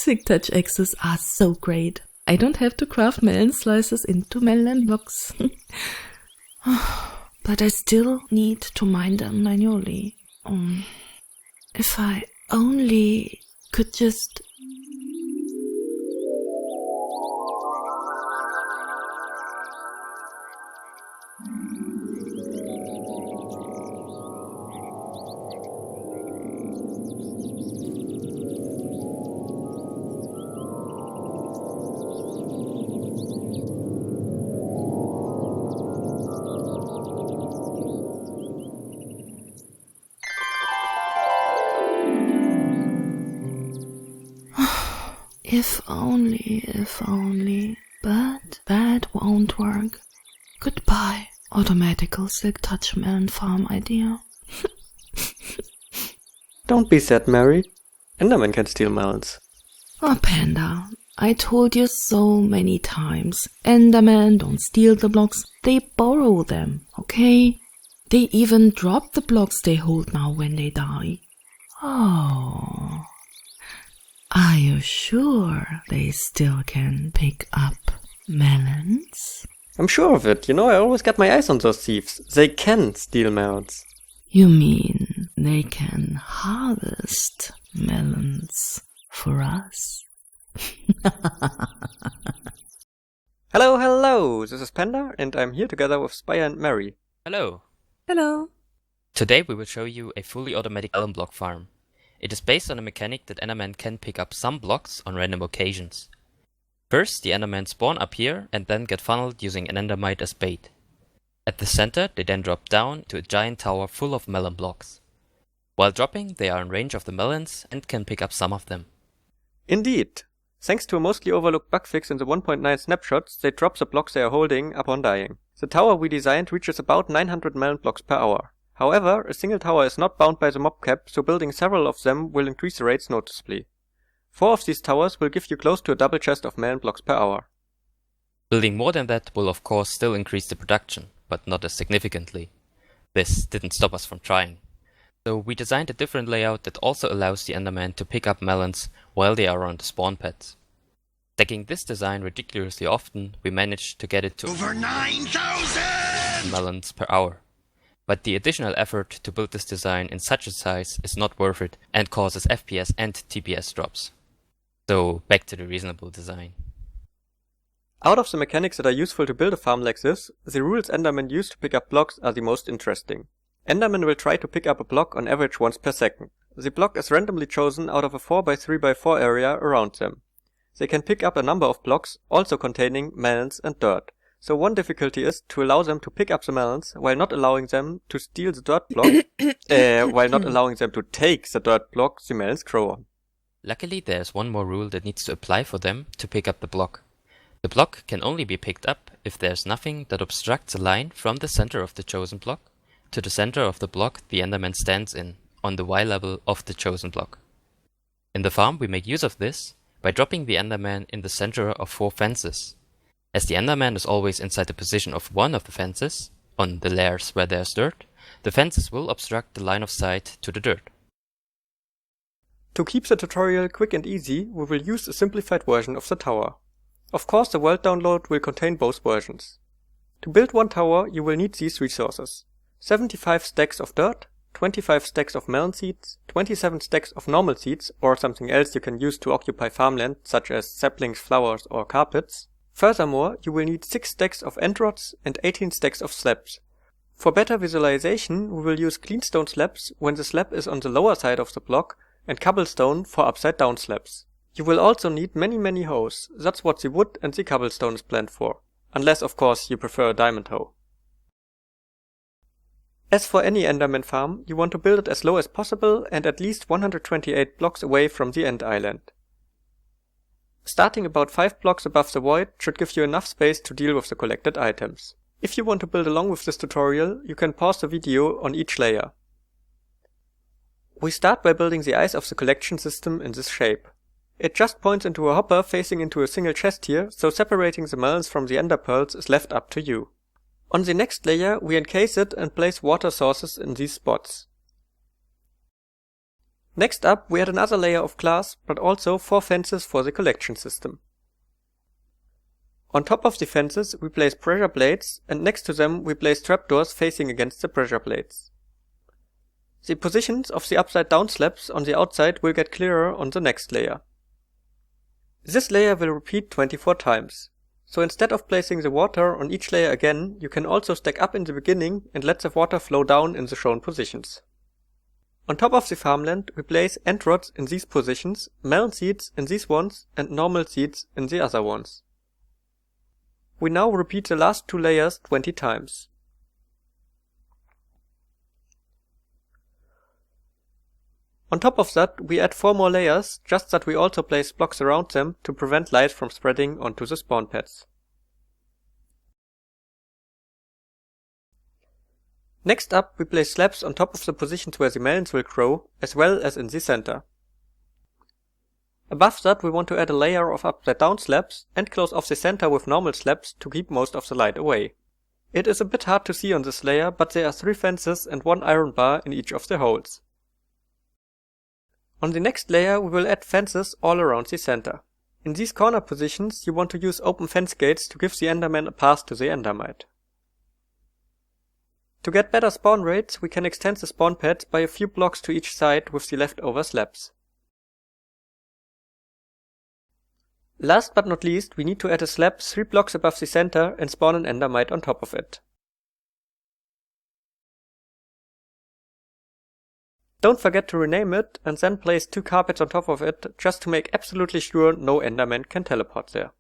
Touch axes are so great. I don't have to craft melon slices into melon blocks. But I still need to mine them manually. If I only could just... If only, but that won't work. Goodbye, automatical silk touch melon farm idea. Don't be sad, Mary. Enderman can steal melons. Oh, Panda, I told you so many times. Endermen don't steal the blocks, they borrow them, okay? They even drop the blocks they hold now when they die. Oh... Are you sure they still can pick up melons? I'm sure of it. You know, I always got my eyes on those thieves. They can steal melons. You mean they can harvest melons for us? Hello, this is Panda, and I'm here together with Spire and Mary. Hello. Hello. Today we will show you a fully automatic melon block farm. It is based on a mechanic that Endermen can pick up some blocks on random occasions. First, the Endermen spawn up here and then get funneled using an Endermite as bait. At the center, they then drop down to a giant tower full of melon blocks. While dropping, they are in range of the melons and can pick up some of them. Indeed. Thanks to a mostly overlooked bug fix in the 1.9 snapshots, they drop the blocks they are holding upon dying. The tower we designed reaches about 900 melon blocks per hour. However, a single tower is not bound by the mob cap, so building several of them will increase the rates noticeably. 4 of these towers will give you close to a double chest of melon blocks per hour. Building more than that will of course still increase the production, but not as significantly. This didn't stop us from trying. So we designed a different layout that also allows the Enderman to pick up melons while they are on the spawn pads. Stacking this design ridiculously often, we managed to get it to over 9,000 melons per hour. But the additional effort to build this design in such a size is not worth it and causes FPS and TPS drops. So back to the reasonable design. Out of the mechanics that are useful to build a farm like this, the rules Endermen use to pick up blocks are the most interesting. Endermen will try to pick up a block on average once per second. The block is randomly chosen out of a 4x3x4 area around them. They can pick up a number of blocks, also containing melons and dirt. So one difficulty is to allow them to pick up the melons while not allowing them to steal the dirt block, while not allowing them to take the dirt block the melons grow on. Luckily there's one more rule that needs to apply for them to pick up the block. The block can only be picked up if there's nothing that obstructs a line from the center of the chosen block to the center of the block the Enderman stands in, on the Y level of the chosen block. In the farm we make use of this by dropping the Enderman in the center of 4 fences. As the Enderman is always inside the position of one of the fences, on the layers where there's dirt, the fences will obstruct the line of sight to the dirt. To keep the tutorial quick and easy, we will use a simplified version of the tower. Of course, the world download will contain both versions. To build one tower, you will need these resources: 75 stacks of dirt, 25 stacks of melon seeds, 27 stacks of normal seeds or something else you can use to occupy farmland such as saplings, flowers or carpets. Furthermore, you will need 6 stacks of end rods and 18 stacks of slabs. For better visualization, we will use clean stone slabs when the slab is on the lower side of the block and cobblestone for upside down slabs. You will also need many hoes. That's what the wood and the cobblestone is planned for. Unless of course you prefer a diamond hoe. As for any Enderman farm, you want to build it as low as possible and at least 128 blocks away from the end island. Starting about 5 blocks above the void should give you enough space to deal with the collected items. If you want to build along with this tutorial, you can pause the video on each layer. We start by building the eyes of the collection system in this shape. It just points into a hopper facing into a single chest here, so separating the melons from the ender pearls is left up to you. On the next layer, we encase it and place water sources in these spots. Next up, we add another layer of glass, but also 4 fences for the collection system. On top of the fences, we place pressure plates, and next to them we place trapdoors facing against the pressure plates. The positions of the upside down slabs on the outside will get clearer on the next layer. This layer will repeat 24 times. So instead of placing the water on each layer again, you can also stack up in the beginning and let the water flow down in the shown positions. On top of the farmland, we place end rods in these positions, melon seeds in these ones, and normal seeds in the other ones. We now repeat the last 2 layers 20 times. On top of that, we add 4 more layers, just that we also place blocks around them to prevent light from spreading onto the spawn pads. Next up, we place slabs on top of the positions where the melons will grow, as well as in the center. Above that, we want to add a layer of upside down slabs and close off the center with normal slabs to keep most of the light away. It is a bit hard to see on this layer, but there are 3 fences and 1 iron bar in each of the holes. On the next layer, we will add fences all around the center. In these corner positions, you want to use open fence gates to give the Enderman a path to the Endermite. To get better spawn rates, we can extend the spawn pads by a few blocks to each side with the leftover slabs. Last but not least, we need to add a slab 3 blocks above the center and spawn an Endermite on top of it. Don't forget to rename it and then place 2 carpets on top of it, just to make absolutely sure no Enderman can teleport there.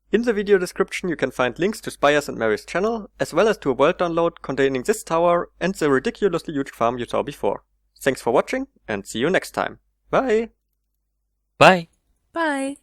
In the video description you can find links to Spire's and Mary's channel, as well as to a world download containing this tower and the ridiculously huge farm you saw before. Thanks for watching, and see you next time. Bye! Bye! Bye.